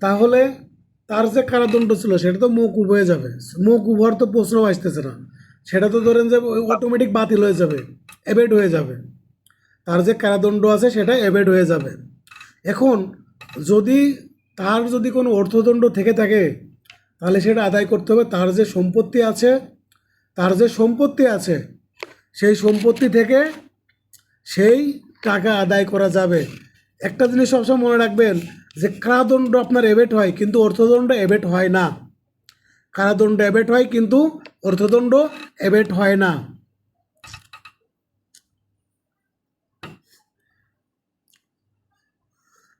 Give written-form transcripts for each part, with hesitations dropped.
তাহলে তার যে কারাদণ্ড ছিল সেটা তো মওকুফ হয়ে যাবে, মওকুফ হওয়ার তো প্রশ্ন আসতেছে না, সেটা তো ধরেন যে অটোমেটিক বাতিল হয়ে যাবে, অ্যাবেড হয়ে যাবে, তার যে কারাদণ্ড আছে সেটা অ্যাবেড হয়ে যাবে। এখন যদি তার যদি কোনো অর্থদণ্ড থেকে থাকে তাহলে সেটা আদায় করতে হবে। তার যে সম্পত্তি আছে, তার যে সম্পত্তি আছে সেই সম্পত্তি থেকে সেই টাকা আদায় করা যাবে। একটা জিনিস সবসময় মনে রাখবেন যে কারাদণ্ড আপনার অ্যাবেট হয় কিন্তু অর্থদণ্ড অ্যাবেট হয় না। কারাদণ্ড অ্যাবেট হয় কিন্তু অর্থদণ্ড অ্যাবেট হয় না।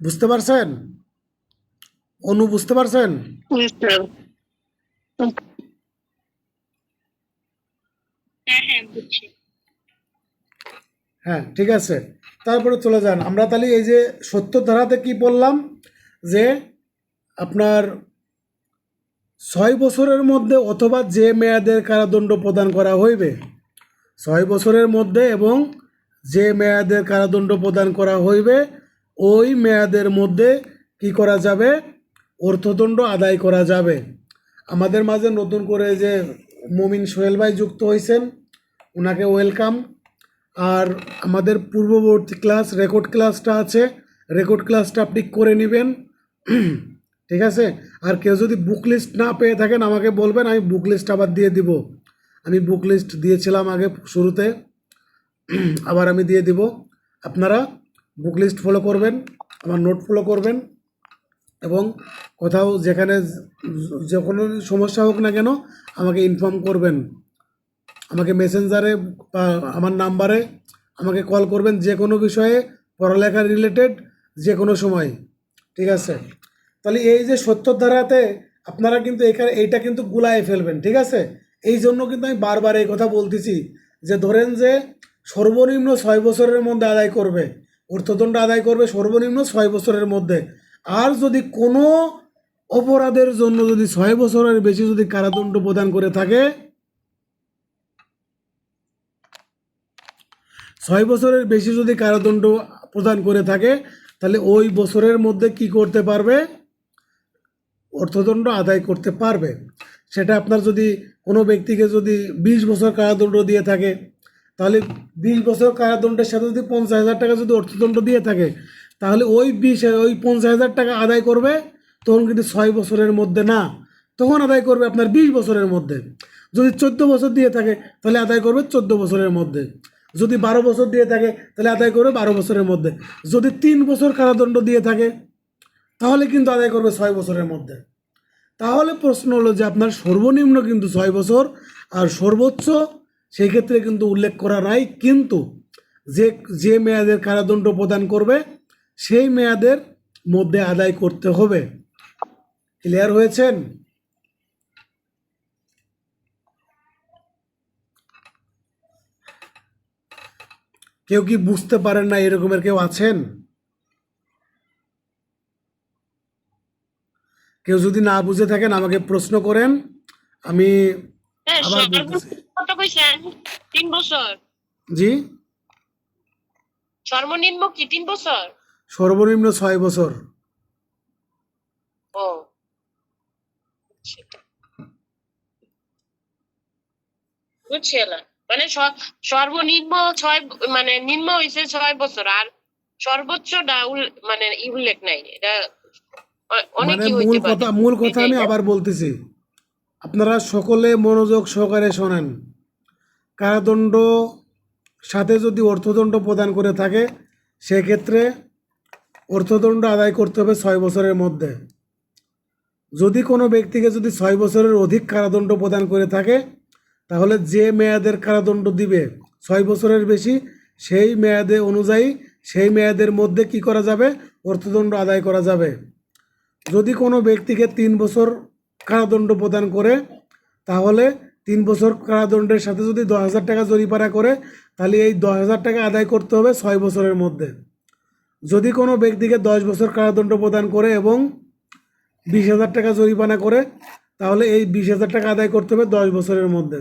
বুঝতে পারছেন? অনু বুঝতে পারছেন? হ্যাঁ হ্যাঁ বুঝছি। হ্যাঁ, ঠিক আছে। তারপরে চলে যান আমরা তাহলে এই যে সত্য ধারাতে কি বললাম যে আপনার 6 বছরের মধ্যে অথবা যে মেয়াদের কারাদণ্ড প্রদান করা হইবে, 6 বছরের মধ্যে এবং যে মেয়াদের কারাদণ্ড প্রদান করা হইবে ওই মেয়াদের মধ্যে কি করা যাবে, অর্থদণ্ড আদায় করা যাবে। আমাদের মাঝে নতুন করে যে মুমিন সোহেল ভাই যুক্ত হয়েছেন, ওনাকে ওয়েলকাম। আর আমাদের পূর্ববর্তী ক্লাস রেকর্ড ক্লাসটা আছে, রেকর্ড ক্লাসটা আপনি করে নেবেন, ঠিক আছে। আর কেউ যদি বুক লিস্ট না পেয়ে থাকেন আমাকে বলবেন, আমি বুক লিস্ট আবার দিয়ে দিব। আমি বুক লিস্ট দিয়েছিলাম আগে শুরুতে, আবার আমি দিয়ে দিব। আপনারা বুক লিস্ট ফলো করবেন, আমার নোট ফলো করবেন, এবং কোথাও যেখানে যে কোনো সমস্যা হোক না কেন আমাকে ইনফর্ম করবেন, আমাকে মেসেঞ্জারে বা আমার নাম্বারে আমাকে কল করবেন যে কোনো বিষয়ে, পড়ালেখার রিলেটেড যে কোনো সময়, ঠিক আছে। তাহলে এই যে সত্যর ধারাতে আপনারা কিন্তু এখানে এইটা কিন্তু গুলায় ফেলবেন, ঠিক আছে। এই জন্য কিন্তু আমি বারবার এই কথা বলতেছি যে ধরেন যে সর্বনিম্ন 6 বছরের মধ্যে আদায় করবে, অর্থদণ্ড আদায় করবে সর্বনিম্ন 6 বছরের মধ্যে। আর যদি কোনো অপরাধের জন্য যদি 6 বছরের বেশি যদি কারাদণ্ড প্রদান করে থাকে, 6 বছরের বেশি যদি কারাদণ্ড প্রদান করে থাকে তাহলে ওই বছরের মধ্যে কি করতে পারবে, অর্থদণ্ড আদায় করতে পারবে। সেটা আপনার যদি কোনো ব্যক্তিকে যদি 20 বছর কারাদণ্ড দিয়ে থাকে তাহলে 20 বছর কারাদণ্ডের সাথে যদি 50,000 টাকা যদি অর্থদণ্ড দিয়ে থাকে তাহলে ওই 50,000 টাকা আদায় করবে তখন কিন্তু 6 বছরের মধ্যে না, তখন আদায় করবে আপনার 20 বছরের মধ্যে। যদি 14 বছর দিয়ে থাকে তাহলে আদায় করবে 14 বছরের মধ্যে। যদি 12 বছর দিয়ে থাকে তাহলে আদায় করবে 12 বছরের মধ্যে। যদি 3 বছর কারাদণ্ড দিয়ে থাকে তাহলে কিন্তু আদায় করবে 6 বছরের মধ্যে। তাহলে প্রশ্ন হলো যে আপনার সর্বনিম্ন কিন্তু 6 বছর আর সর্বোচ্চ সেই ক্ষেত্রে কিন্তু উল্লেখ করা নাই, কিন্তু যে যে মেয়াদের কারাদণ্ড প্রদান করবে সেই মেয়াদের মধ্যে আদায় করতে হবে। ক্লিয়ার হয়েছেন? কেউ কি বুঝতে পারেন না এরকমের কেউ আছেন? কেউ যদি না বুঝে থাকেন আমাকে প্রশ্ন করেন, আমি হ্যাঁ আবার বলতেছি। কত কইছেন? 3 বছর? জি, সর্বনিম্ন কি 3 বছর? সর্বনিম্ন 6 বছর। ও বুঝছি এলা। মানে সর্বনিম্ন 6 মানে নিম্ন হইছে 6 বছর আর সর্বোচ্চটা মানে উল্লেখ নাই। এটা মানে অনেকই হইতে পারে। মূল কথা এটাই আমি না? আবার বলতেছি, আপনারা সকলে মনোযোগ সহকারে শোনেন। কারাদণ্ড সাথে যদি অর্থদণ্ড প্রদান করে থাকে সেক্ষেত্রে অর্থদণ্ড আদায় করতে হবে 6 বছরের মধ্যে। যদি কোনো ব্যক্তিকে যদি 6 বছরের অধিক কারাদণ্ড প্রদান করে থাকে তাহলে যে মেয়াদের কারাদণ্ড দিবে 6 বছরের বেশি সেই মেয়াদে অনুযায়ী সেই মেয়াদের মধ্যে কি করা যাবে, অর্থদণ্ড আদায় করা যাবে। যদি কোনো ব্যক্তিকে 3 বছর কারাদণ্ড প্রদান করে তাহলে 3 বছর কারাদণ্ডের সাথে যদি 10,000 টাকা জরিমানা করে তাহলে এই 10,000 টাকা আদায় করতে হবে 6 বছরের মধ্যে। যদি কোনো ব্যক্তিকে 10 বছর কারাদণ্ড প্রদান করে এবং 20,000 টাকা জরিমানা করে তাহলে এই 20,000 টাকা আদায় করতে হবে 10 বছরের মধ্যে।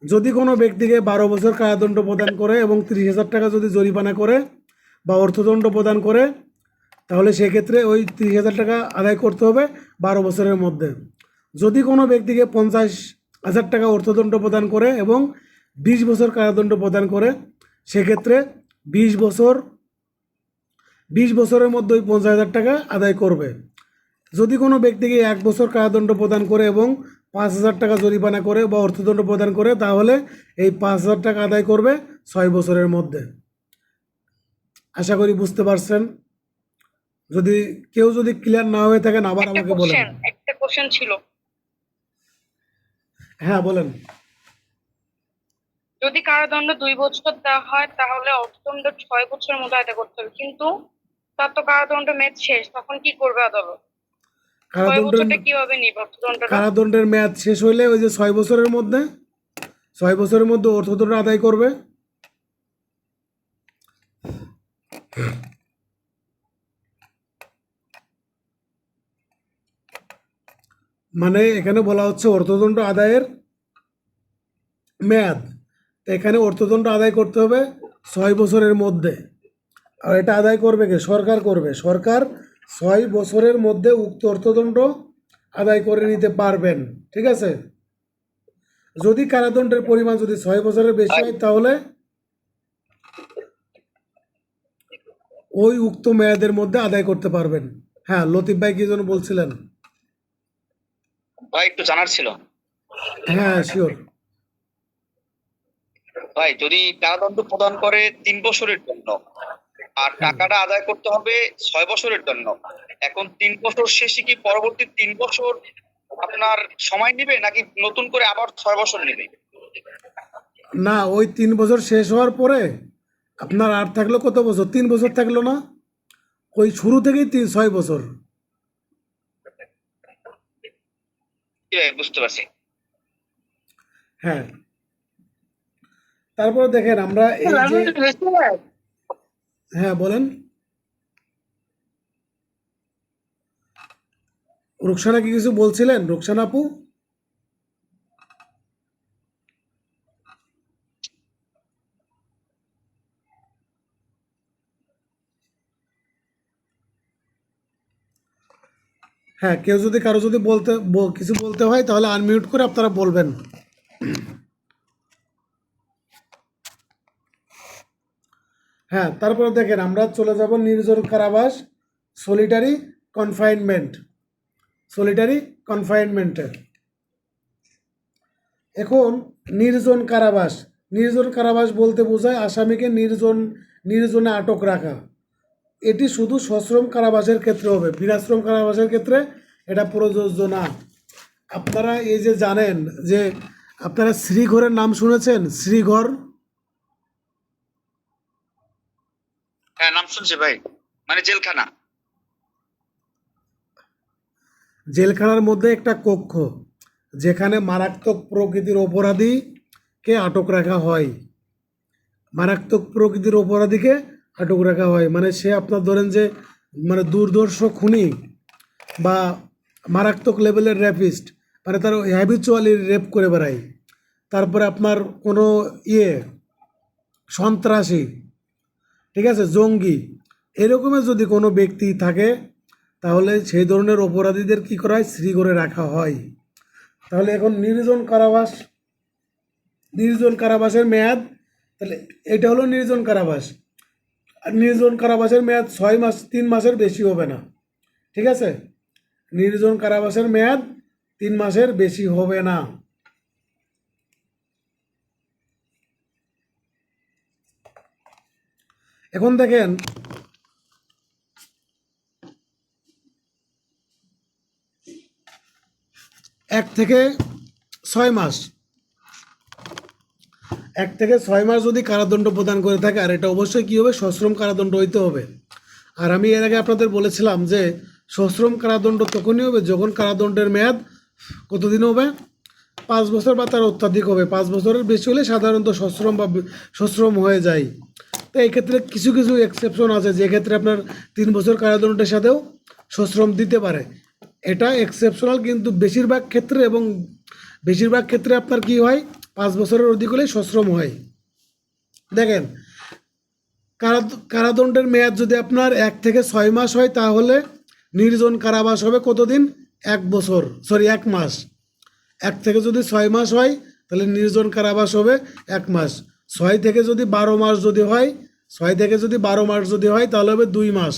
যদি কোনো ব্যক্তিকে 12 বছর কারাদণ্ড প্রদান করে এবং 30,000 টাকা যদি জরিমানা করে বা অর্থদণ্ড প্রদান করে তাহলে সেক্ষেত্রে ওই 30,000 টাকা আদায় করতে হবে 12 বছরের মধ্যে। যদি কোনো ব্যক্তিকে 50,000 টাকা অর্থদণ্ড প্রদান করে এবং 20 বছর কারাদণ্ড প্রদান করে, সেক্ষেত্রে 20 বছরের মধ্যে ওই 50,000 টাকা আদায় করবে। যদি কোনো ব্যক্তিকে 1 বছর কারাদণ্ড প্রদান করে এবং 5,000 টাকা জরিমানা করে বা অর্থদণ্ড প্রদান করে, তাহলে এই 5,000 টাকা আদায় করবে 6 বছরের মধ্যে। আশা করি বুঝতে পারছেন। যদি কেউ যদি ক্লিয়ার না হয়ে থাকেন আবার আমাকে বলেন। একটা কোশ্চেন ছিল, হ্যাঁ বলেন। যদি কারাদণ্ড 2 বছর দেওয়া হয় তাহলে অর্থদণ্ড 6 বছরের মধ্যে আদায় করতে হবে, কিন্তু তার তো কারাদণ্ড মেয়াদ শেষ, তখন কি করবে আদালত? 6 কারাদণ্ডের বছরটা কিভাবে নিবে অর্থদণ্ডটা? কারাদণ্ডের মেয়াদ শেষ হইলে ওই যে 6 বছরের মধ্যে 6 বছরের মধ্যে অর্থদণ্ড আদায় করবে। মানে এখানে বলা হচ্ছে অর্থদণ্ড আদায়ের মেয়াদ, তো এখানে অর্থদণ্ড আদায় করতে হবে 6 বছরের মধ্যে। আর এটা আদায় করবে কে? সরকার করবে। সরকার 6 বছরের মধ্যে উক্ত অর্থদণ্ড আদায় করে নিতে পারবেন। ঠিক আছে? যদি কারাদণ্ডের পরিমাণ যদি 6 বছরের বেশি হয় তাহলে ওই উক্ত মেয়াদের মধ্যে আদায় করতে পারবেন। হ্যাঁ, লতিফ ভাই কি যেন বলছিলেন? ভাই একটু জানার ছিল। হ্যাঁ শিওর। ভাই যদি কারাদণ্ড প্রদান করে 3 বছরের জন্য আর টাকাটা আদায় করতে হবে 6 বছরের জন্য, এখন 3 বছর শেষে কি পরবর্তী 3 বছর আপনার সময় নেবে নাকি নতুন করে আবার 6 বছর নেবে? না, ওই 3 বছর শেষ হওয়ার পরে আপনার আর থাকলো কত বছর? 3 বছর থাকলো না? ওই শুরু থেকেই 6 বছর। কি ভাই, বুঝতে পারছি। হ্যাঁ, তারপরে দেখেন আমরা এই যে, হ্যাঁ বলেন। রুকসানা কি কিছু বলছিলেন? রুকসানা আপু? হ্যাঁ, কেউ যদি কারো যদি কিছু বলতে হয় তাহলে আনমিউট করে আপনারা বলবেন। হ্যাঁ, তারপরে দেখেন আমরা চলে যাব নির্জন কারাবাস, সলিটারি কনফাইনমেন্ট। সলিটারি কনফাইনমেন্টে এখন নির্জন কারাবাস, নির্জন কারাবাস বলতে বোঝায় আসামিকে নির্জনে আটক রাখা। এটি শুধু সশ্রম কারাবাসের ক্ষেত্রে হবে, বিনাশ্রম কারাবাসের ক্ষেত্রে এটা প্রযোজ্য না। আপনারা এই যে জানেন যে আপনারা শ্রীঘরের নাম শুনেছেন? শ্রীঘর, হ্যাঁ নাম শুনছি ভাই, মানে জেলখানা। জেলখানার মধ্যে একটা কক্ষ যেখানে মারাত্মক প্রকৃতির অপরাধীকে আটক রাখা হয়। মারাত্মক প্রকৃতির অপরাধীকে আটক রাখা হয় মানে সে আপনার ধরেন যে মানে দুর্ধর্ষ খুনি বা মারাত্মক লেভেলের র্যাপিস্ট, মানে তার হ্যাবিচুয়ালি রেপ করে বেড়ায়। তারপরে আপনার কোনো সন্ত্রাসী, ঠিক আছে, জঙ্গি, এরকমের যদি কোনো ব্যক্তি থাকে তাহলে সেই ধরনের অপরাধীদের কী করা হয়? শ্রীঘরে রাখা হয়। তাহলে এখন নির্জন কারাবাসের মেয়াদ, তাহলে এটা হলো নির্জন কারাবাস। আর নির্জন কারাবাসের মেয়াদ 6 মাস, 3 মাসের বেশি হবে না। ঠিক আছে? নির্জন কারাবাসের মেয়াদ 3 মাসের বেশি হবে না। এখন দেখেন 1 থেকে 6 মাস, 1 থেকে 6 মাস যদি কারাদণ্ড প্রদান করে থাকে, আর এটা অবশ্যই কী হবে? সশ্রম কারাদণ্ড হইতে হবে। আর আমি এর আগে আপনাদের বলেছিলাম যে সশ্রম কারাদণ্ড তখনই হবে যখন কারাদণ্ডের মেয়াদ কতদিন হবে? 5 বছর বা তার অত্যাধিক হবে। 5 বছরের বেশি হলে সাধারণত সশ্রম হয়ে যায়। তো এই ক্ষেত্রে কিছু কিছু এক্সেপশন আছে, যে ক্ষেত্রে আপনার 3 বছর কারাদণ্ডের সাথেও সশ্রম দিতে পারে। এটা এক্সেপশনাল, কিন্তু বেশিরভাগ ক্ষেত্রে আপনার কি হয়? 5 বছরের অধিক হলে সশ্রম হয়। দেখেন কারাদণ্ডের মেয়াদ যদি আপনার 1 থেকে 6 মাস হয় তাহলে নির্জন কারাবাস হবে কতদিন? 1 বছর, সরি 1 মাস। 1 থেকে যদি 6 মাস হয় তাহলে নির্জন কারাবাস হবে 1 মাস। 6 থেকে যদি 12 মাস যদি হয়, 6 থেকে যদি 12 মাস যদি হয় তাহলে হবে 2 মাস।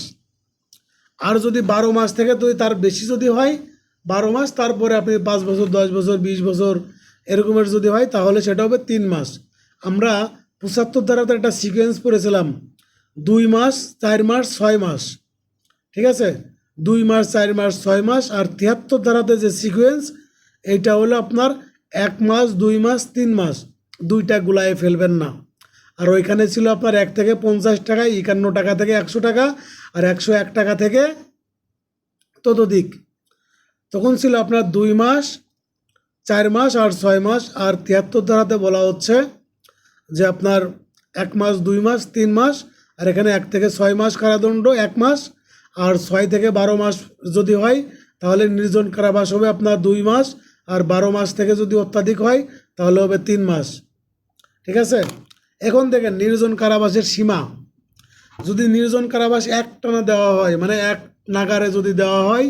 আর যদি 12 মাস থেকে যদি তার বেশি যদি হয়, 12 মাস তারপরে আপনি 5 বছর, 10 বছর, 20 বছর এরকমের যদি হয় তাহলে সেটা হবে 3 মাস। আমরা 75 ধারাতে একটা সিকোয়েন্স পড়েছিলাম, 2 মাস, 4 মাস, 6 মাস, ঠিক আছে? 2 মাস, 4 মাস, 6 মাস। আর 73 ধারাতে যে সিকোয়েন্স, এইটা হলো আপনার 1 মাস, 2 মাস, 3 মাস, দুইটা গুলায় ফেলবেন না। আর ওইখানে ছিল আপনার 1 থেকে 50 টাকা, 51 টাকা থেকে 100 টাকা, আর 101 টাকা থেকে ততোধিক। তখন ছিল আপনার 2 মাস, 4 মাস আর 6 মাস। আর 73 ধারাতে বলা হচ্ছে যে আপনার 1 মাস, 2 মাস, 3 মাস, আর এখানে 1 থেকে 6 মাস কারাদণ্ড 1 মাস, আর 6 থেকে 12 মাস যদি হয় তাহলে নির্জন কারাবাস হবে আপনার 2 মাস, আর 12 মাস থেকে যদি অত্যাধিক হয় তাহলে হবে 3 মাস, ঠিক আছে? এখন দেখেন নির্জন কারাবাসের সীমা, যদি নির্জন কারাবাস একটানা দেওয়া হয়, মানে এক নাগারে যদি দেওয়া হয়,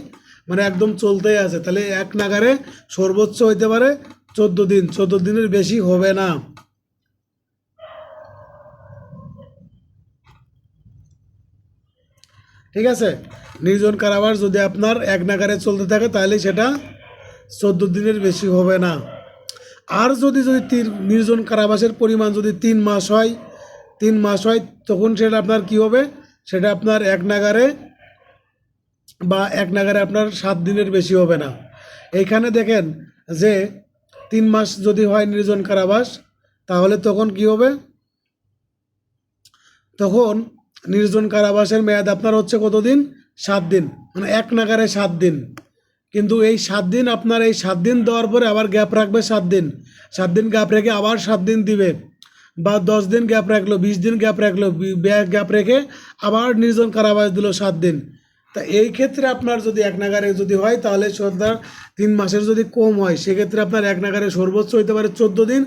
মানে একদম চলতেই আছে, তাহলে এক নাগারে সর্বোচ্চ হইতে পারে 14 দিন, 14 দিনের বেশি হবে না। ঠিক আছে? নির্জন কারাবাস যদি আপনার এক নাগারে চলতে থাকে তাহলে সেটা 14 দিনের বেশি হবে না। আর যদি নির্জন কারাবাসের পরিমাণ যদি 3 মাস হয়, 3 মাস হয়, তখন সেটা আপনার কি হবে? সেটা আপনার এক নাগারে আপনার 7 দিনের বেশি হবে না। এইখানে দেখেন যে 3 মাস যদি হয় নির্জন কারাবাস, তাহলে তখন কি হবে? তখন নির্জন কারাবাসের মেয়াদ আপনার হচ্ছে কতদিন? 7 দিন, মানে এক নাগারে 7 দিন। কিন্তু এই 7 দিন আপনার, এই 7 দিন দেওয়ার পরে আবার গ্যাপ রাখবে 7 দিন, 7 দিন গ্যাপ রেখে আবার 7 দিন দিবে, বা 10 দিন গ্যাপ রাখলো, 20 দিন গ্যাপ রাখলো, গ্যাপ রেখে আবার নির্জন কারাবাস দিল 7 দিন। তা এই ক্ষেত্রে আপনার যদি এক নাগারে যদি হয় তাহলে 3 মাসের যদি কম হয় সেক্ষেত্রে আপনার এক নাগারে সর্বোচ্চ হইতে পারে 14 দিন,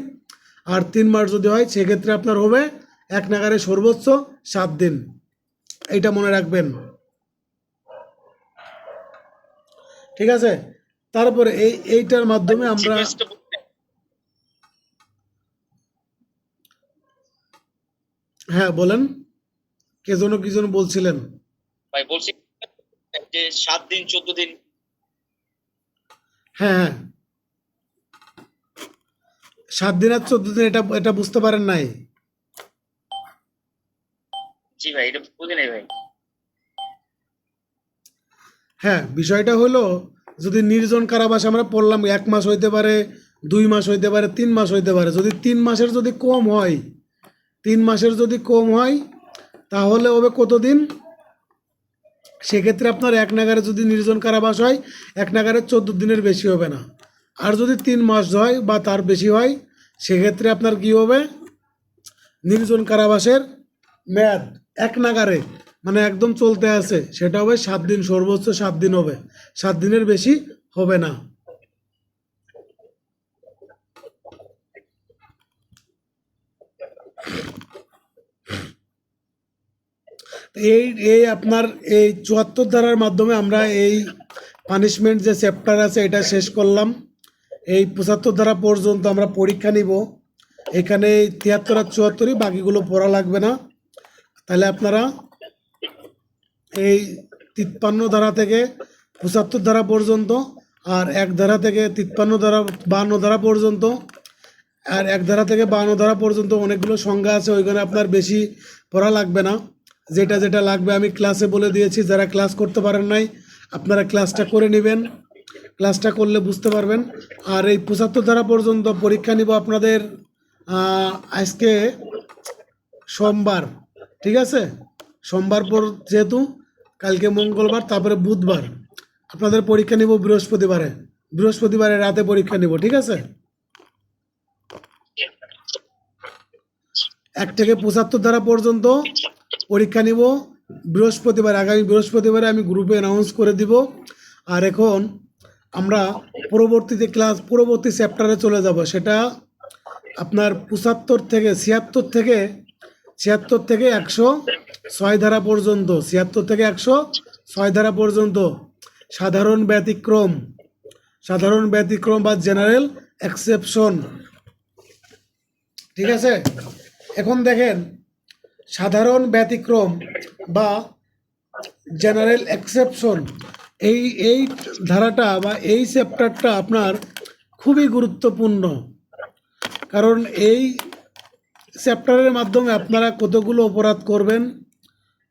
আর 3 মাস যদি হয় সেক্ষেত্রে আপনার হবে এক নাগারে সর্বোচ্চ 7 দিন। এইটা মনে রাখবেন, ঠিক আছে? তারপরে এইটার মাধ্যমে আমরা, হ্যাঁ বলেন, কে যেন কি যেন বলছিলেন? ভাই বলছি যে 7 দিন 14 দিন। হ্যাঁ হ্যাঁ, 7 দিন আর 14 দিন, এটা বুঝতে পারেন নাই? জি ভাই, এটা বুঝি নাই ভাই। হ্যাঁ, বিষয়টা হলো যদি নির্জন কারাবাস আমরা পড়লাম 1 মাস হইতে পারে, 2 মাস হইতে পারে, 3 মাস হইতে পারে। যদি 3 মাসের যদি কম হয়, 3 মাসের যদি কম হয় তাহলে হবে কতদিন? সেক্ষেত্রে আপনার এক নাগারে যদি নির্জন কারাবাস হয়, এক নাগারে 14 দিনের বেশি হবে না। আর যদি 3 মাস হয় বা তার বেশি হয় সেক্ষেত্রে আপনার কি হবে? নির্জন কারাবাসের মেয়াদ এক নাগারে, মানে একদম চলতে আছে, সেটা হবে 7 দিন, সর্বোচ্চ 7 দিন হবে, 7 দিনের বেশি হবে না। এই আপনার এই 74 ধারার মাধ্যমে আমরা এই পানিশমেন্ট যে চ্যাপ্টার আছে এটা শেষ করলাম। এই 75 ধারা পর্যন্ত আমরা পরীক্ষা নিব। এখানে 73 আর 74, বাকিগুলো পড়া লাগবে না। তাহলে আপনারা এই 53 ধারা থেকে 75 ধারা পর্যন্ত, আর 1 ধারা থেকে 53 ধারা 52 ধারা পর্যন্ত, আর 1 ধারা থেকে 52 ধারা পর্যন্ত অনেকগুলো সংজ্ঞা আছে, ওইখানে আপনার বেশি পড়া লাগবে না। যেটা যেটা লাগবে আমি ক্লাসে বলে দিয়েছি, যারা ক্লাস করতে পারেন নাই আপনারা ক্লাসটা করে নেবেন, ক্লাসটা করলে বুঝতে পারবেন। আর এই 75 ধারা পর্যন্ত পরীক্ষা নিব আপনাদের আজকে সোমবার, ঠিক আছে? সোমবার পর যেহেতু কালকে মঙ্গলবার, তারপরে বুধবার আপনাদের পরীক্ষা নিব, বৃহস্পতিবারে রাতে পরীক্ষা নিব, ঠিক আছে? 1 থেকে 75 ধারা পর্যন্ত পরীক্ষা নিব বৃহস্পতিবার, আগামী বৃহস্পতিবারে আমি গ্রুপে অ্যানাউন্স করে দিব। আর এখন আমরা পরবর্তী চ্যাপ্টারে চলে যাব, সেটা আপনার 75 থেকে 76 থেকে 76 থেকে 106 ধারা পর্যন্ত, 76 থেকে 106 ধারা পর্যন্ত সাধারণ ব্যতিক্রম বা জেনারেল এক্সেপশন। ঠিক আছে, এখন দেখেন সাধারণ ব্যতিক্রম বা জেনারেল এক্সেপশন, এই ধারাটা বা এই চ্যাপ্টারটা আপনার খুবই গুরুত্বপূর্ণ, কারণ এই চ্যাপ্টারের মাধ্যমে আপনারা কতগুলো অপরাধ করবেন,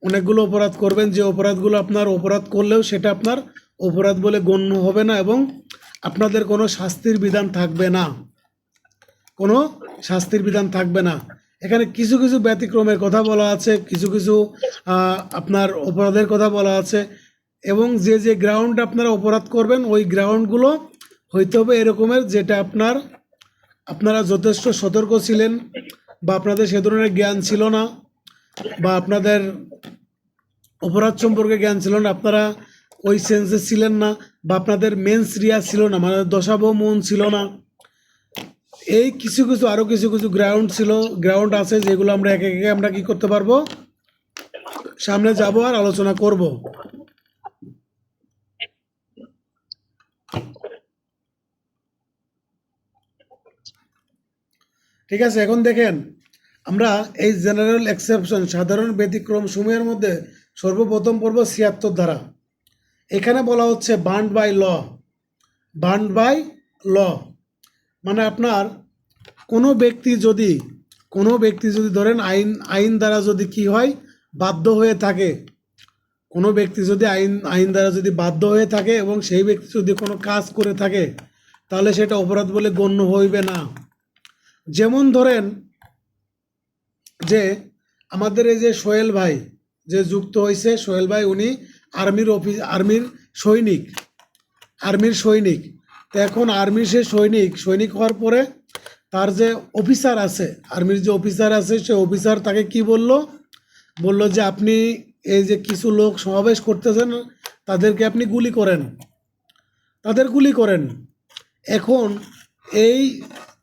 অনেকগুলো অপরাধ করবেন, যে অপরাধগুলো আপনার অপরাধ করলেও সেটা আপনার অপরাধ বলে গণ্য হবে না এবং আপনাদের কোনো শাস্তির বিধান থাকবে না, কোনো শাস্তির বিধান থাকবে না। এখানে কিছু কিছু ব্যতিক্রমের কথা বলা আছে, কিছু কিছু আপনার অপরাধের কথা বলা আছে, এবং যে যে গ্রাউন্ড আপনারা অপরাধ করবেন ওই গ্রাউন্ডগুলো হইতে হবে এরকমের যেটা আপনারা যথেষ্ট সতর্ক ছিলেন, বা আপনাদের সে ধরনের জ্ঞান ছিল না, বা আপনাদের অপরাধ সম্পর্কে জ্ঞান ছিল না, আপনারা ওই সেন্সে ছিলেন না, বা আপনাদের মেন্স রিয়া ছিল না, মানে দশাবহ মন ছিল না। এই কিছু কিছু আরও কিছু কিছু গ্রাউন্ড আছে যেগুলো আমরা একে একে আমরা কি করতে পারবো, সামনে যাব আর আলোচনা করব। ঠিক আছে, এখন দেখেন আমরা এই জেনারেল এক্সেপশন সাধারণ ব্যতিক্রম সমূহের মধ্যে সর্বপ্রথম পড়ব 76 ধারা। এখানে বলা হচ্ছে বাউন্ড বাই ল, মানে আপনার কোনো ব্যক্তি যদি ধরেন আইন দ্বারা যদি কি হয়, বাধ্য হয়ে থাকে, কোনো ব্যক্তি যদি আইন দ্বারা যদি বাধ্য হয়ে থাকে এবং সেই ব্যক্তি যদি কোনো কাজ করে থাকে তাহলে সেটা অপরাধ বলে গণ্য হইবে না। যেমন ধরেন যে আমাদের এই যে সোহেল ভাই যে যুক্ত হয়েছে, সোহেল ভাই উনি আর্মির সৈনিক। তো এখন আর্মির সে সৈনিক হওয়ার পরে তার যে অফিসার আছে, আর্মির যে অফিসার আছে, সে অফিসার তাকে কি বলল যে আপনি এই যে কিছু লোক সমাবেশ করতেছেন তাদেরকে আপনি গুলি করেন। এখন এই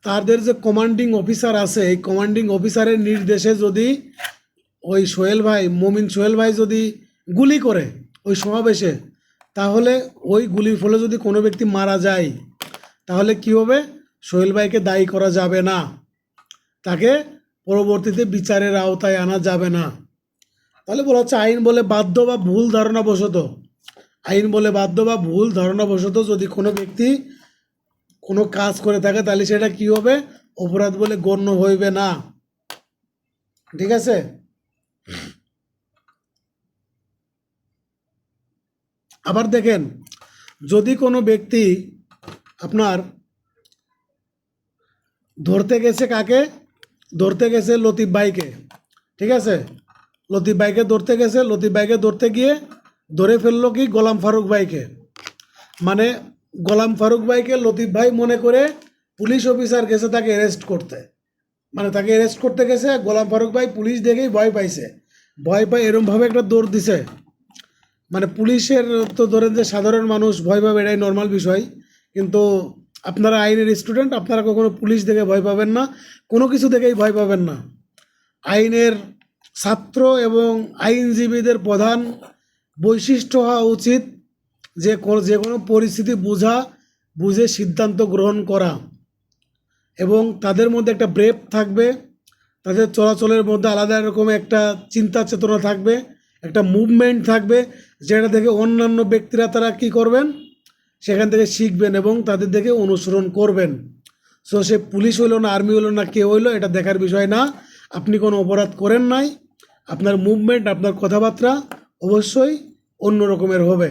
তাদের যে কমান্ডিং অফিসার আছে, এই কমান্ডিং অফিসারের নির্দেশে যদি ওই মমিন সোহেল ভাই যদি গুলি করে ওই সমাবেশে, তাহলে ওই গুলির ফলে যদি কোনো ব্যক্তি মারা যায় তাহলে কি হবে, সোহেল ভাইকে দায়ী করা যাবে না, তাকে পরবর্তীতে বিচারের আওতায় আনা যাবে না। তাহলে বলা হচ্ছে আইন বলে বাধ্য বা ভুল ধারণাবশত যদি কোনো ব্যক্তি কোনো কাজ করে থাকে তাহলে সেটা কি হবে, অপরাধ বলে গণ্য হইবে না। ঠিক আছে, আবার দেখেন যদি কোনো ব্যক্তি আপনার ধরতে গেছে লতিফ ভাইকে, ঠিক আছে, লতিফ ভাইকে ধরতে গিয়ে ধরে ফেললো কি গোলাম ফারুক ভাইকে, মানে গোলাম ফারুক ভাইকে লতিফ ভাই মনে করে পুলিশ অফিসার গেছে তাকে অ্যারেস্ট করতে গেছে, গোলাম ফারুক ভাই পুলিশ দেখেই ভয় পাই এরমভাবে একটা দৌড় দিছে, মানে পুলিশের তো ধরেন যে সাধারণ মানুষ ভয় পাবে এটাই নর্মাল বিষয়, কিন্তু আপনারা আইনের স্টুডেন্ট, আপনারা কখনো পুলিশ দেখে ভয় পাবেন না, কোনো কিছু দেখেই ভয় পাবেন না। আইনের ছাত্র এবং আইনজীবীদের প্রধান বৈশিষ্ট্য হওয়া উচিত যে কোনো পরিস্থিতি বুঝে সিদ্ধান্ত গ্রহণ করা, এবং তাদের মধ্যে একটা ব্রেভ থাকবে, তাদের চলাচলের মধ্যে আলাদা রকম একটা চিন্তা চেতনা থাকবে, একটা মুভমেন্ট থাকবে, যেটা থেকে অন্যান্য ব্যক্তিরা তারা কি করবেন, সেখান থেকে শিখবেন এবং তাদের দেখে অনুসরণ করবেন। সো সে পুলিশ হইলো না, আর্মি হইলো না, কে হইলো, এটা দেখার বিষয় না। আপনি কোনো অপরাধ করেন নাই, আপনার মুভমেন্ট, আপনার কথাবার্তা অবশ্যই অন্য রকমের হবে।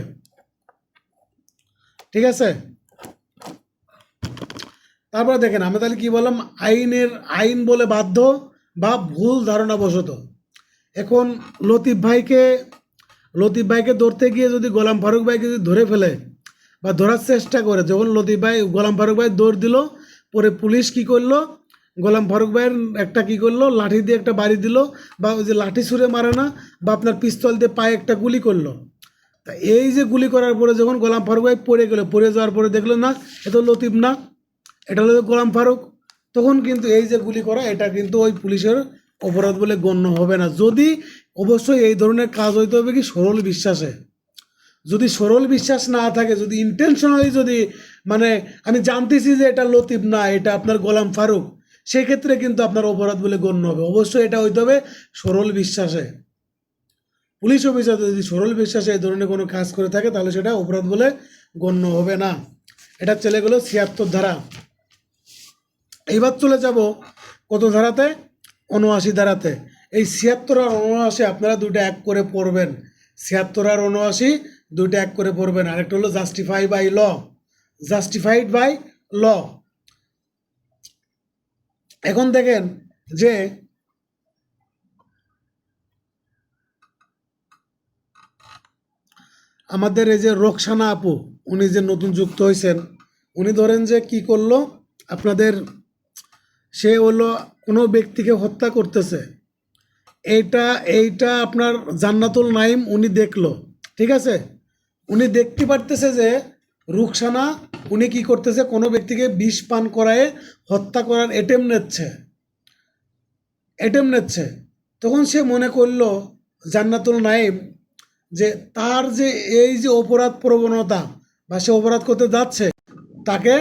ঠিক আছে, তারপরে দেখেন আমরা তাহলে কি বললাম, আইন বলে বাধ্য বা ভুল ধারণাবশত। এখন লতিফ ভাইকে ধরতে গিয়ে যদি গোলাম ফারুক ভাইকে যদি ধরে ফেলে বা ধরার চেষ্টা করে, যখন গোলাম ফারুক ভাই দৌড় দিল, পরে পুলিশ কি করলো, গোলাম ফারুক ভাইয়ের একটা কি করলো, লাঠি দিয়ে একটা বাড়ি দিল, বা ওই যে লাঠি ছুঁড়ে মারে না, বা আপনার পিস্তল দিয়ে পায়ে একটা গুলি করলো। তা এই যে গুলি করার পরে যখন গোলাম ফারুক ভাই পড়ে যাওয়ার পরে দেখলো না এ তো লতিফ না, এটা হলো গোলাম ফারুক, তখন কিন্তু এই যে গুলি করা এটা কিন্তু ওই পুলিশের অপরাধ বলে গণ্য হবে না। যদি অবশ্যই এই ধরনের কাজ হইতে হবে কি সরল বিশ্বাসে। যদি সরল বিশ্বাস না থাকে, যদি ইন্টেনশনালি, যদি মানে আমি জানতেছি যে এটা লতিফ না, এটা আপনার গোলাম ফারুক, সেক্ষেত্রে কিন্তু আপনার অপরাধ বলে গণ্য হবে। অবশ্যই এটা হইতে হবে সরল বিশ্বাসে। পুলিশ অফিসার যদি সরল বিশ্বাসে এই ধরনের কোনো কাজ করে থাকে তাহলে সেটা অপরাধ বলে গণ্য হবে না। এটা চলে গেল ৭৬ ধারা। এইবার চলে যাব কত ধারাতে? ৭৯ ধারাতে। এই ৭৬ আর ৭৯ আপনারা দুইটা এক করে পড়বেন। ৭৬ আর ৭৯ দুইটা এক করে পড়বেন। আরেকটা হলো justify by law, justified by law. এখন দেখেন যে আমাদের এই যে রোকসানা আপু, উনি যে নতুন যুক্ত হয়েছেন, উনি ধরেন যে কি করলো, আপনাদের সে হলো কোনো ব্যক্তিকে হত্যা করতেছে, এইটা আপনার জান্নাতুল নাইম উনি দেখলো, ঠিক আছে? উনি দেখতে পারতেছে যে রুকসানা উনি কি করতেছে, কোনো ব্যক্তিকে বিষ পান করায় হত্যা করার অ্যাটেম্প নিচ্ছে। তখন সে মনে করলো জান্নাতুল নাইম যে তার যে এই যে অপরাধ প্রবণতা বা সে অপরাধ করতে যাচ্ছে, তাকে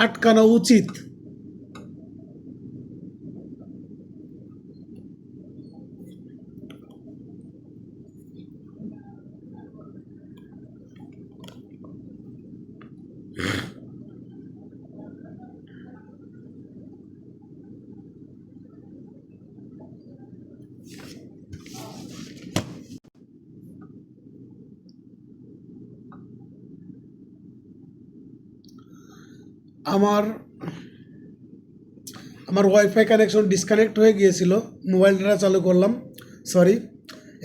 আটকানো উচিত। আমার ওয়াইফাই কানেকশন ডিসকানেক্ট হয়ে গিয়েছিল, মোবাইল ডাটা চালু করলাম, সরি।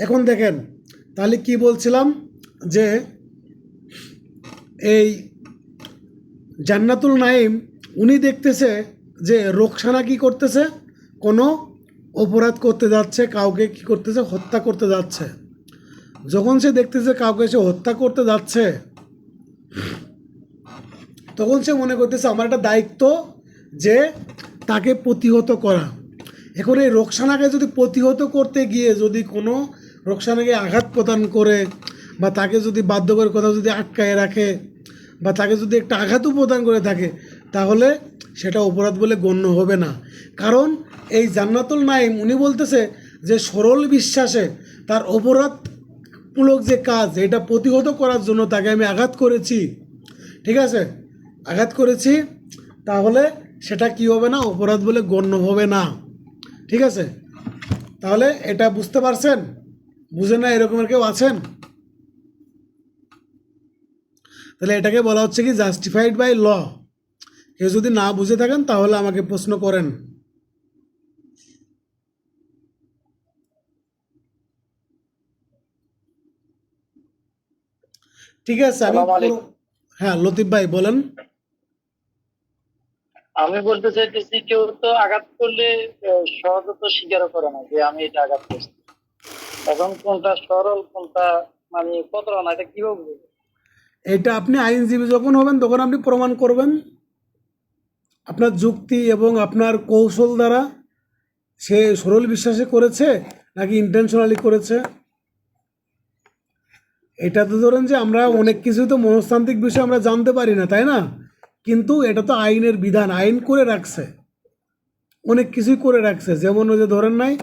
এখন দেখেন তাহলে কি বলছিলাম, যে এই জান্নাতুল নাইম উনি দেখতেছে যে রোকসানা কি করতেছে, কোনো অপরাধ করতে যাচ্ছে, কাউকে কি করতেছে, হত্যা করতে যাচ্ছে। যখন সে দেখতেছে কাউকে সে হত্যা করতে যাচ্ছে, তখন সে মনে করতেছে আমার একটা দায়িত্ব যে তাকে প্রতিহত করা। এখন এই রোকসানাকে যদি প্রতিহত করতে গিয়ে যদি কোনো রোকসানাকে আঘাত প্রদান করে বা তাকে যদি বাধ্য করে কোথাও যদি আটকায় রাখে বা তাকে যদি একটা আঘাতও প্রদান করে থাকে, তাহলে সেটা অপরাধ বলে গণ্য হবে না। কারণ এই জান্নাতুল নাইম উনি বলতেছে যে সরল বিশ্বাসে তার অপরাধমূলক যে কাজ, এটা প্রতিহত করার জন্য তাকে আমি আঘাত করেছি, ঠিক আছে, আঘাত করেছি, তাহলে সেটা কি হবে না, অপরাধ বলে গণ্য হবে না, ঠিক আছে? তাহলে এটা বুঝতে পারছেন? বুঝে না এরকমের কেউ আছেন? তাহলে এটাকে বলা হচ্ছে কি জাস্টিফাইড বাই ল। কেউ যদি না বুঝে থাকেন তাহলে আমাকে প্রশ্ন করেন। ঠিক আছে, হ্যাঁ লতিফ ভাই বলেন। আমি বলতে চাইতেছি কেউ তো আঘাত করলে সহজে তো স্বীকার করে না যে আমি এটা আঘাত করছি। এখন কোনটা সরল কোনটা মানে প্রতারণা, এটা কিভাবে বুঝবো? এটা আপনি আইনজীবী যখন হবেন তখন আপনি প্রমাণ করবেন আপনার যুক্তি এবং আপনার কৌশল দ্বারা সে সরল বিশ্বাসে করেছে নাকি ইন্টেনশনালি করেছে। এটা তো ধরেন যে আমরা অনেক কিছু তো মনস্তান্ত্রিক বিষয় আমরা জানতে পারি না, তাই না? কিন্তু এটা তো আইনের বিধান, আইন করে রাখছে, অনেক কিছুই করে রাখছে। যেমন ওই যে ধরেন নাই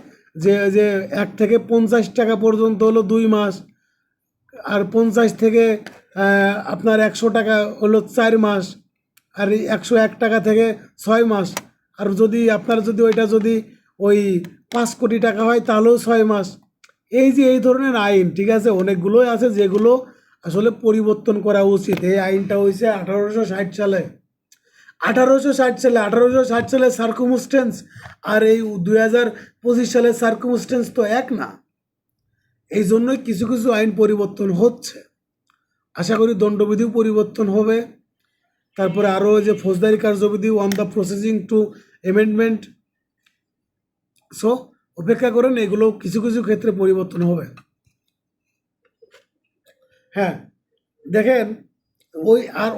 যে 1 থেকে 50 টাকা পর্যন্ত হলো 2 মাস, আর 50 থেকে আপনার 100 টাকা হলো 4 মাস, আর 101 টাকা থেকে 6 মাস, আর যদি আপনার যদি ওইটা যদি ওই 5 কোটি টাকা হয় তাহলেও 6 মাস। এই যে এই ধরনের আইন, ঠিক আছে, অনেকগুলোই আছে যেগুলো আসলে পরিবর্তন করা উচিত। এই আইনটা হয়েছে 1860 সালে, 1860 সালে সার্কুমস্টেন্স আর এই 2025 সালের সার্কুমস্টেন্স তো এক না। এই জন্যই কিছু কিছু আইন পরিবর্তন হচ্ছে। আশা করি দণ্ডবিধিও পরিবর্তন হবে। তারপরে আরও যে ফৌজদারি কার্যবিধি on the processing to amendment, so অপেক্ষা করেন, এগুলো কিছু কিছু ক্ষেত্রে পরিবর্তন হবে। হ্যাঁ দেখেন,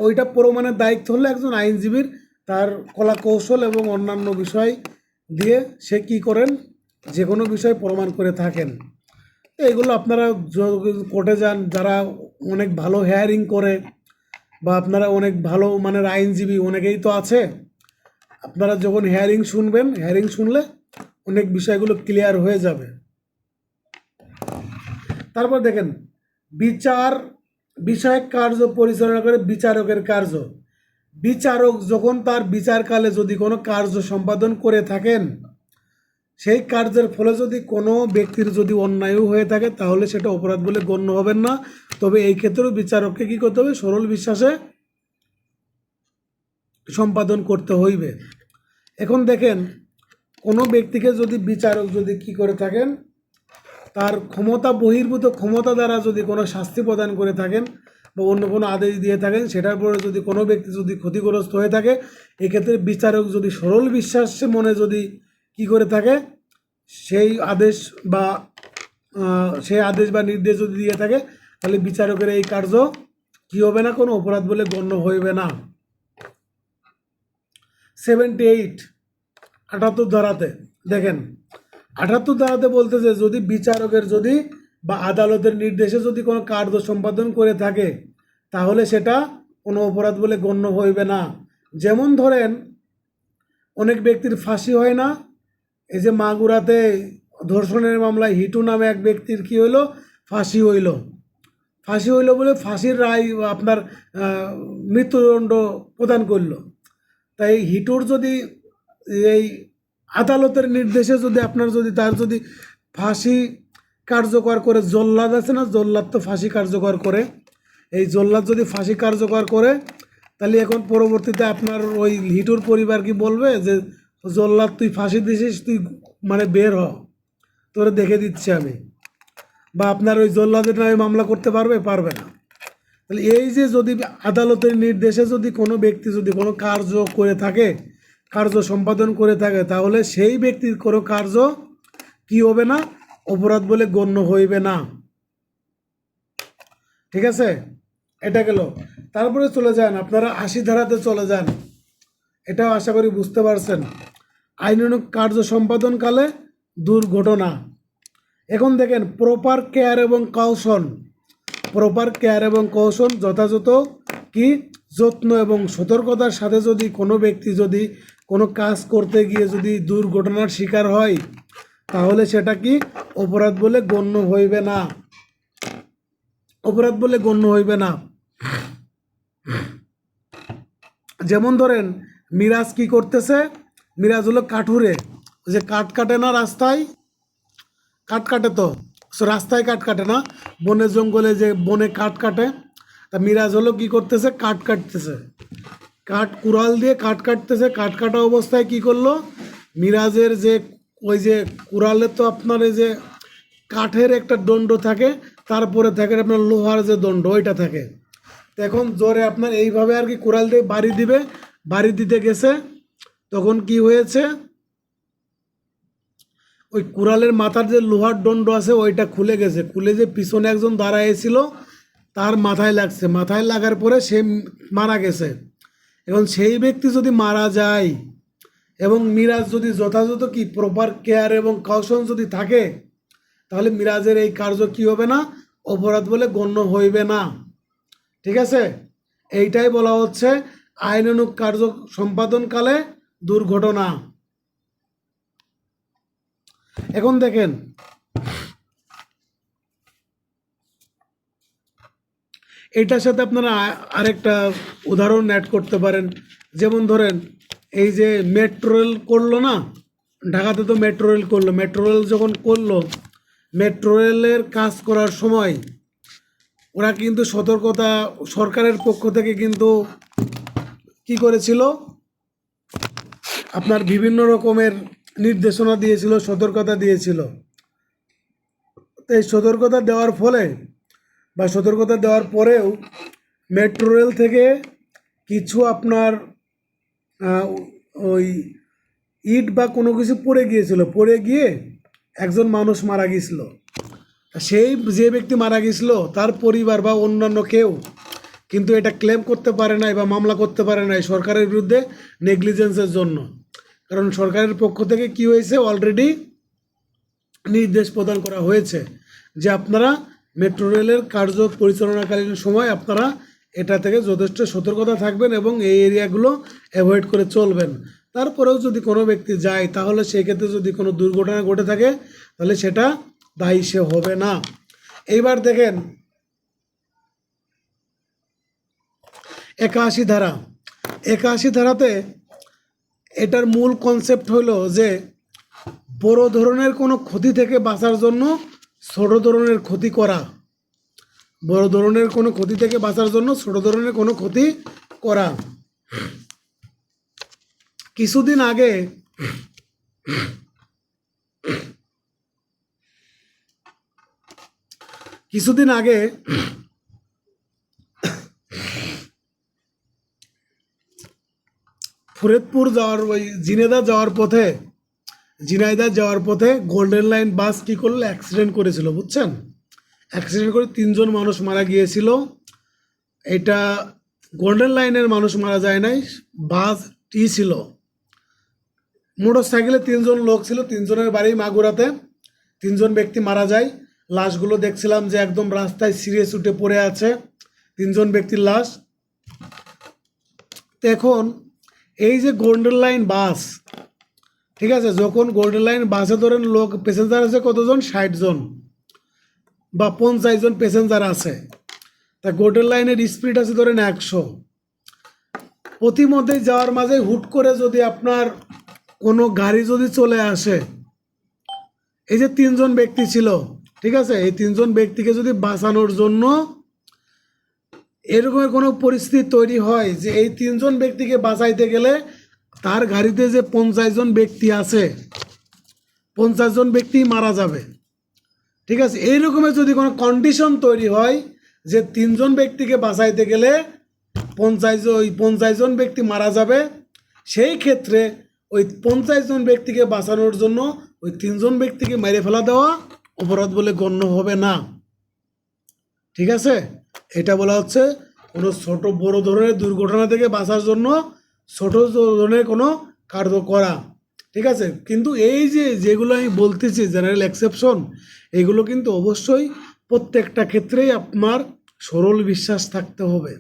ওইটা প্রমাণের দায়িত্ব হলো একজন আইনজীবীর, তার কলা কৌশল এবং অন্যান্য বিষয় দিয়ে সে কি করেন, যে কোনো বিষয় প্রমাণ করে থাকেন। তো এগুলো আপনারা কোর্টে যান, যারা অনেক ভালো হেয়ারিং করে বা আপনারা অনেক ভালো মানের আইনজীবী অনেকেই তো আছে, আপনারা যখন হেয়ারিং শুনবেন, হেয়ারিং শুনলে অনেক বিষয়গুলো ক্লিয়ার হয়ে যাবে। তারপর দেখেন বিচার বিষয়ক কার্য পরিচালনা করে বিচারকের কার্য। বিচারক যখন তার বিচারকালে যদি কোনো কার্য সম্পাদন করে থাকেন, সেই কার্যের ফলে যদি কোনো ব্যক্তির যদি অন্যায়ও হয়ে থাকে তাহলে সেটা অপরাধ বলে গণ্য হবেন না। তবে এই ক্ষেত্রেও বিচারককে কী করতে হবে? সরল বিশ্বাসে সম্পাদন করতে হইবে। এখন দেখেন কোনো ব্যক্তিকে যদি বিচারক যদি কি করে থাকেন, তার ক্ষমতা বহির্ভূত ক্ষমতা দ্বারা যদি কোনো শাস্তি প্রদান করে থাকেন বা অন্য কোনো আদেশ দিয়ে থাকেন, সেটার পরে যদি কোনো ব্যক্তি যদি ক্ষতিগ্রস্ত হয়ে থাকে, এক্ষেত্রে বিচারক যদি সরল বিশ্বাসে মনে যদি কি করে থাকে, সেই আদেশ বা নির্দেশ যদি দিয়ে থাকে, তাহলে বিচারকের এই কার্য কি হবে না? কোনো অপরাধ বলে গণ্য হইবে না। 78 78 ধারাতে দেখেন, 78 ধারাতে বলতেছে যদি বিচারকের যদি বা আদালতের নির্দেশে যদি কোনো কার্য সম্পাদন করে থাকে তাহলে সেটা কোনো অপরাধ বলে গণ্য হইবে না। যেমন ধরেন অনেক ব্যক্তির ফাঁসি হয় না, এই যে মাগুরাতে ধর্ষণের মামলায় হিটু নামে এক ব্যক্তির কি হইলো? ফাঁসি হইল বলে ফাঁসির রায় আপনার মৃত্যুদণ্ড প্রদান করলো। তাই হিটুর যদি এই আদালতের নির্দেশে যদি আপনার যদি তার যদি ফাঁসি কার্যকর করে, জল্লাদ আছে না, জল্লাদ তো ফাঁসি কার্যকর করে, এই জল্লাদ যদি ফাঁসি কার্যকর করে তাহলে এখন পরবর্তীতে আপনার ওই হিটুর পরিবার কি বলবে যে জল্লাদ তুই ফাঁসি দিছিস, তুই মানে বের হ, তোরে দেখে দিচ্ছি আমি, বা আপনার ওই জল্লাদের নামে মামলা করতে পারবে না। তাহলে এই যে যদি আদালতের নির্দেশে যদি কোনো ব্যক্তি যদি কোনো কার্য করে থাকে, কার্য সম্পাদন করে থাকে, তাহলে সেই ব্যক্তির কোনো কার্য কি হবে না? অপরাধ বলে গণ্য হইবে না। ঠিক আছে, এটা গেল। তারপরে চলে যান আপনারা 80 ধারাতে চলে যান। এটাও আশা করি বুঝতে পারছেন। আইনানুগ কার্য সম্পাদনকালে দুর্ঘটনা। এখন দেখেন প্রপার কেয়ার এবং কৌশল যথাযথ কি যত্ন এবং সতর্কতার সাথে যদি কোনো ব্যক্তি যদি কোনো কাজ করতে গিয়ে যদি দুর্ঘটনার শিকার হয় তাহলে সেটা কি অপরাধ বলে গণ্য হইবে না। যেমন ধরেন মিরাজ কি করতেছে, মিরাজ হলো কাঠুরে, যে কাঠ কাটে না রাস্তায়, কাঠ কাটে তো রাস্তায় কাঠ কাটে না, বনে জঙ্গলে যে বনে কাঠ কাটে, তা মিরাজ হলো কি করতেছে? কাঠ কাটতেছে, কুড়াল দিয়ে কাঠ কাটতেছে। কাঠ কাটা অবস্থায় কি করলো? মিরাজের যে ওই যে কুড়ালের তো আপনার এই যে কাঠের একটা দণ্ড থাকে, তারপরে থাকে আপনার লোহার যে দণ্ড ওইটা থাকে। এখন জোরে আপনার এইভাবে আর কি কুড়াল দিয়ে বাড়ি দিতে গেছে, তখন কি হয়েছে? ওই কুড়ালের মাথার যে লোহার দণ্ড আছে ওইটা খুলে গেছে, খুলে যে পিছনে একজন দাঁড়াইছিল তার মাথায় লাগছে, মাথায় লাগার পরে সে মারা গেছে। এখন সেই ব্যক্তি যদি মারা যায় এবং মিরাজ যদি যথাযথ কি প্রপার কেয়ার এবং কৌশল যদি থাকে, তাহলে মিরাজের এই কার্য কি হবে না? অপরাধ বলে গণ্য হইবে না। ঠিক আছে, এইটাই বলা হচ্ছে আইনানুগ কার্য সম্পাদনকালে দুর্ঘটনা। এখন দেখেন এইটার সাথে আপনারা আরেকটা উদাহরণ অ্যাড করতে পারেন। যেমন ধরেন এই যে মেট্রো রেল করলো না, ঢাকাতে তো মেট্রো রেল করলো, মেট্রো রেল যখন করলো, মেট্রো রেলের কাজ করার সময় ওরা কিন্তু সতর্কতা সরকারের পক্ষ থেকে কিন্তু কি করেছিল? আপনার বিভিন্ন রকমের নির্দেশনা দিয়েছিল, সতর্কতা দিয়েছিল। এই সতর্কতা দেওয়ার ফলে বা সতর্কতা দেওয়ার পরেও মেট্রো রেল থেকে কিছু আপনার ওই ইট বা কোনো কিছু পড়ে গিয়ে একজন মানুষ মারা গিয়েছিল। সেই যে ব্যক্তি মারা গিয়েছিল তার পরিবার বা অন্যান্য কেউ কিন্তু এটা ক্লেম করতে পারে নাই বা মামলা করতে পারে নাই সরকারের বিরুদ্ধে নেগলিজেন্সের জন্য। কারণ সরকারের পক্ষ থেকে কি হয়েছে? অলরেডি নির্দেশ প্রদান করা হয়েছে যে আপনারা মেট্রো রেলের কার্য পরিচালনাকালীন সময় আপনারা এটা থেকে যথেষ্ট সতর্কতা থাকবেন এবং এই এরিয়াগুলো অ্যাভয়েড করে চলবেন। তারপরেও যদি কোনো ব্যক্তি যায় তাহলে সেই ক্ষেত্রে যদি কোনো দুর্ঘটনা ঘটে থাকে তাহলে সেটা দায়ী সে হবে না। এইবার দেখেন 81 ধারা। 81 ধারাতে এটার মূল কনসেপ্ট হলো যে বড় ধরনের কোনো ক্ষতি থেকে বাঁচার জন্য ছোট ধরনের ক্ষতি করা, বড় ধরনের কোনো ক্ষতি থেকে বাঁচার জন্য ছোট ধরনের কোনো ক্ষতি করা। কিছুদিন আগে ফরিদপুর যাওয়ার ওই ঝিনাইদহ যাওয়ার পথে গোল্ডেন লাইন বাস কী করলো, অ্যাক্সিডেন্ট করেছিল, বুঝছেন? অ্যাক্সিডেন্ট করে 3 জন মানুষ মারা গিয়েছিল। এটা গোল্ডেন লাইনের মানুষ মারা যায় নাই, বাসটি ছিল। মোটর সাইকেলে 3 জন লোক ছিল, 3 জনের বাড়ি মাগুরাতে। 3 জন ব্যক্তি মারা যায়। লাশগুলো দেখছিলাম যে একদম রাস্তায় সিরিয়াস উঠে পড়ে আছে 3 জন ব্যক্তির লাশ। এখন এই যে গোল্ডেন লাইন বাস, ঠিক আছে, যখন গোল্ডেন লাইন বাসে ধরেন লোক প্যাসেঞ্জার আছে কতজন, 60 জন বা 50 জন প্যাসেঞ্জার আছে। তা গোল্ডেন লাইনের স্পিড আছে ধরেন 100। প্রতিমধ্যে যাওয়ার মাঝে হুট করে যদি আপনার কোনো গাড়ি যদি চলে আসে, এই যে 3 জন ব্যক্তি ছিল, ঠিক আছে, এই 3 জন ব্যক্তিকে যদি বাঁচানোর জন্য এরকমের কোনো পরিস্থিতি তৈরি হয় যে এই 3 জন ব্যক্তিকে বাঁচাইতে গেলে তার গাড়িতে যে 50 জন ব্যক্তি আছে, 50 জন ব্যক্তি মারা যাবে, ঠিক আছে, এই রকমের যদি কোনো কন্ডিশন তৈরি হয় যে 3 জন ব্যক্তিকে বাঁচাইতে গেলে 50 জন ব্যক্তি মারা যাবে, সেই ক্ষেত্রে ওই 50 জন ব্যক্তিকে বাঁচানোর জন্য ওই 3 জন ব্যক্তিকে মেরে ফেলা দেওয়া অপরাধ বলে গণ্য হবে না, ঠিক আছে। এটা বলা হচ্ছে কোনো ছোট বড় ধরনের দুর্ঘটনা থেকে বাঁচার জন্য ছোট ধরনের কোনো কার্য করা, ঠিক আছে। কিন্তু এই যে যেগুলো আমি বলতেছি জেনারেল এক্সেপশন, এগুলো কিন্তু অবশ্যই প্রত্যেকটা ক্ষেত্রেই আপনার সরল বিশ্বাস থাকতে হবে,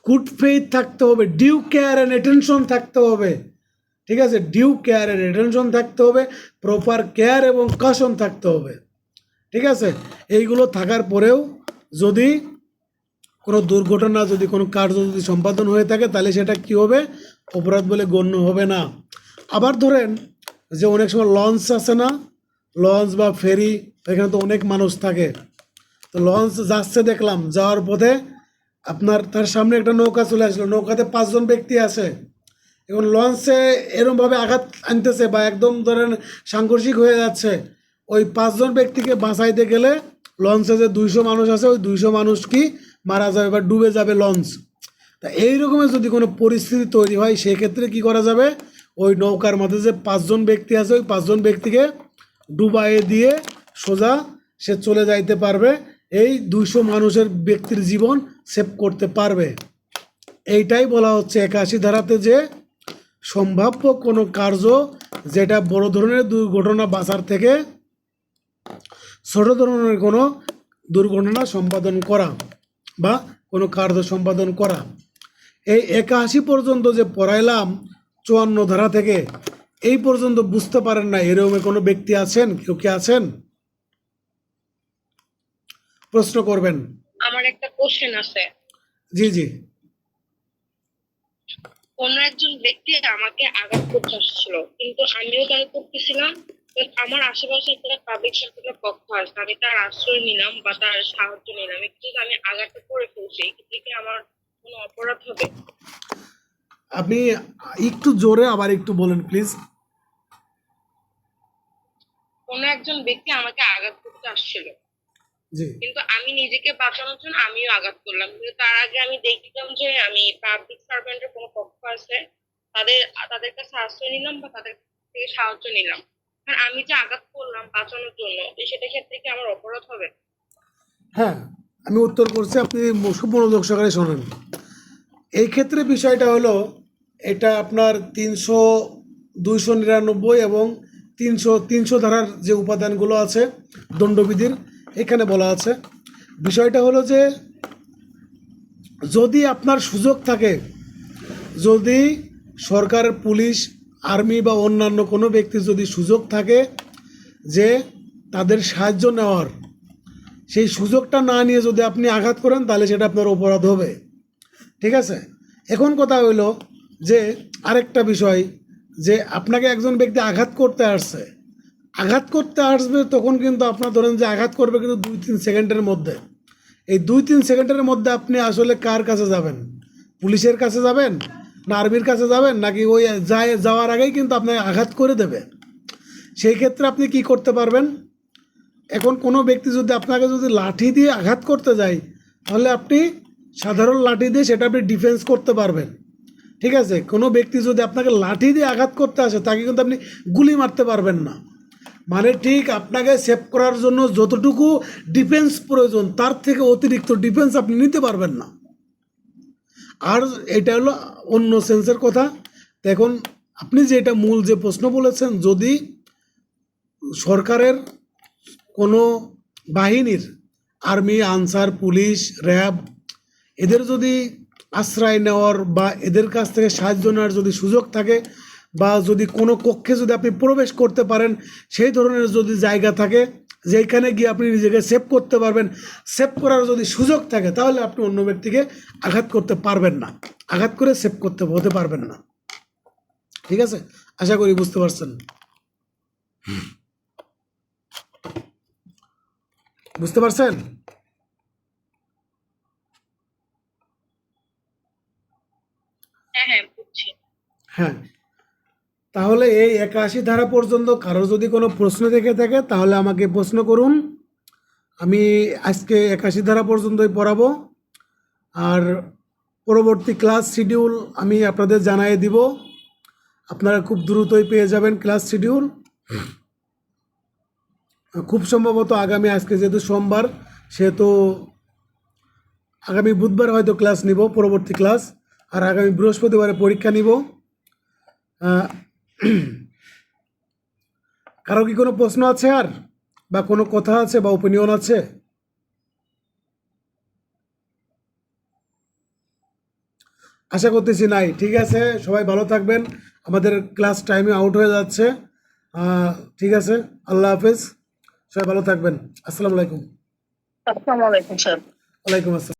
গুড ফেইথ থাকতে হবে, ডিউ কেয়ার অ্যান্ড অ্যাটেনশন থাকতে হবে, ঠিক আছে, ডিউ কেয়ার অ্যান্ড অ্যাটেনশন থাকতে হবে, প্রপার কেয়ার এবং কশন থাকতে হবে, ঠিক আছে। এইগুলো থাকার পরেও যদি কোনো দুর্ঘটনা, যদি কোনো কার্য যদি সম্পাদন হয়ে থাকে তাহলে সেটা কী হবে, অপরাধ বলে গণ্য হবে না। আবার ধরেন যে অনেক সময় লঞ্চ আছে না, লঞ্চ বা ফেরি, এখানে তো অনেক মানুষ থাকে, তো লঞ্চ যাচ্ছে দেখলাম, যাওয়ার পথে আপনার তার সামনে একটা নৌকা চলে আসলো, নৌকাতে 5 জন ব্যক্তি আছে। এখন লঞ্চে এরকমভাবে আঘাত আনতেছে বা একদম ধরেন সাংঘর্ষিক হয়ে যাচ্ছে, ওই 5 জন ব্যক্তিকে বাঁচাইতে গেলে লঞ্চে যে 200 মানুষ আছে ওই 200 মানুষ কি মারা যাবে বা ডুবে যাবে লঞ্চ। তা এই রকমের যদি কোনো পরিস্থিতি তৈরি হয় সেক্ষেত্রে কি করা যাবে, ওই নৌকার মধ্যে যে 5 জন ব্যক্তি আছে ওই 5 জন ব্যক্তিকে ডুবাইয়ে দিয়ে সোজা সে চলে যাইতে পারবে, এই 200 মানুষের ব্যক্তির জীবন সেভ করতে পারবে। এইটাই বলা হচ্ছে 81 ধারাতে যে সম্ভাব্য কোনো কার্য যেটা বড় ধরনের দুর্ঘটনা বাঁচার থেকে ছোট ধরনের কোনো দুর্ঘটনা সম্পাদন করা বা কোনো কার্য সম্পাদন করা। এই 81 পর্যন্ত যে পড়াইলাম 54 ধারা থেকে, এই পর্যন্ত বুঝতে পারেন না এরকম কোনো ব্যক্তি আছেন, কেউ কি আছেন? প্রশ্ন করবেন। আমার একটা কোশ্চেন আছে। জি জি। অন্য একজন ব্যক্তি আমাকে আঘাত করতে আসছিল, কিন্তু আমিও তাকে করতেছিলাম। আমার আশেপাশে একটা পাবলিক সেক্টরের পক্ষ আছে, আমি তার আশ্রয় নিলাম বা তার সাহায্য নিলাম, কিন্তু আমি আঘাতটা করে ফেলছি, এক্ষেত্রে কি আমার কোনো অপরাধ হবে? আপনি একটু জোরে আবার একটু বলেন প্লিজ। কোন একজন ব্যক্তি আমাকে আঘাত করতে আসছিল, জি। কিন্তু আমি নিজেকে বাঁচানোর জন্য আমিও আঘাত করলাম, কিন্তু তার আগে আমি দেখলাম যে আমি পাবলিক সার্ভেন্টের কোনো পক্ষ আছে, তাদের কাছে আশ্রয় নিলাম বা তাদের থেকে সাহায্য নিলাম। আর আমি যে আঘাত করলাম বাঁচানোর জন্য, সেটা ক্ষেত্রে কি আমার অপরাধ হবে? হ্যাঁ, আমি উত্তর করছি, আপনি খুব মনোযোগ সহকারে শোনেন। এই ক্ষেত্রে বিষয়টা হলো এটা আপনার 299 এবং তিনশো ধারার যে উপাদানগুলো আছে দণ্ডবিধির, এখানে বলা আছে। বিষয়টা হলো যে যদি আপনার সুযোগ থাকে, যদি সরকার, পুলিশ, আর্মি বা অন্যান্য কোনো ব্যক্তির যদি সুযোগ থাকে যে তাদের সাহায্য নেওয়ার, সেই সুযোগটা না নিয়ে যদি আপনি আঘাত করেন তাহলে সেটা আপনার অপরাধ হবে। ঠিক আছে? এখন কথা হইলো যে আরেকটা বিষয়, যে আপনাকে একজন ব্যক্তি আঘাত করতে আসবে তখন কিন্তু আপনার ধরেন যে আঘাত করবে কিন্তু 2-3 সেকেন্ডের মধ্যে। এই 2-3 সেকেন্ডের মধ্যে আপনি আসলে কার কাছে যাবেন? পুলিশের কাছে যাবেন না আর্মির কাছে যাবেন, নাকি ওই যাওয়ার আগেই কিন্তু আপনাকে আঘাত করে দেবে? সেই ক্ষেত্রে আপনি কি করতে পারবেন? এখন কোনো ব্যক্তি যদি আপনাকে যদি লাঠি দিয়ে আঘাত করতে যায়, তাহলে আপনি সাধারণ লাঠি দিয়ে সেটা আপনি ডিফেন্স করতে পারবেন। ঠিক আছে? কোনো ব্যক্তি যদি আপনাকে লাঠি দিয়ে আঘাত করতে আসে, তাকে কিন্তু আপনি গুলি মারতে পারবেন না। মানে ঠিক আপনাকে সেভ করার জন্য যতটুকু ডিফেন্স প্রয়োজন, তার থেকে অতিরিক্ত ডিফেন্স আপনি নিতে পারবেন না। আর এটা হলো অন্য সেন্সের কথা। তো এখন আপনি যে এটা মূল যে প্রশ্ন বলেছেন, যদি সরকারের কোনো বাহিনীর, আর্মি, আনসার, পুলিশ, র্যাব, এদের যদি আশ্রয় নেওয়ার বা এদের কাছ থেকে সাহায্য নেওয়ার যদি সুযোগ থাকে, বা যদি কোনো কক্ষে যদি আপনি প্রবেশ করতে পারেন, সেই ধরনের যদি জায়গা থাকে যেখানে গিয়ে আপনি নিজেকে সেভ করতে পারবেন, সেভ করার যদি সুযোগ থাকে, তাহলে আপনি অন্য ব্যক্তিকে আঘাত করতে পারবেন না, আঘাত করে সেভ হতে পারবেন না। ঠিক আছে? আশা করি বুঝতে পারছেন। বুঝতে পারছেন? হ্যাঁ হ্যাঁ বুঝছি। হ্যাঁ, তাহলে এই 81 ধারা পর্যন্ত কারো যদি কোনো প্রশ্ন থেকে থাকে তাহলে আমাকে প্রশ্ন করুন। আমি আজকে 81 ধারা পর্যন্তই পড়াবো, আর পরবর্তী ক্লাস শিডিউল আমি আপনাদের জানিয়ে দিব। আপনারা খুব দ্রুতই পেয়ে যাবেন ক্লাস শিডিউল। খুব সম্ভবত আগামী, আজকে যেহেতু সোমবার, সেহেতু আগামী বুধবার হয়তো ক্লাস নিব, পরবর্তী ক্লাস। আর আগামী বৃহস্পতিবারে পরীক্ষা নিব। কারো কি কোনো প্রশ্ন আছে আর, বা কোনো কথা আছে বা ওপিনিয়ন আছে? আশা করতেছি নাই। ঠিক আছে, সবাই ভালো থাকবেন। আমাদের ক্লাস টাইমে আউট হয়ে যাচ্ছে। ঠিক আছে, আল্লাহ হাফেজ, সবাই ভালো থাকবেন। আসসালামু আলাইকুম। আসসালামু আলাইকুম স্যার। ওয়ালাইকুম আসসালাম।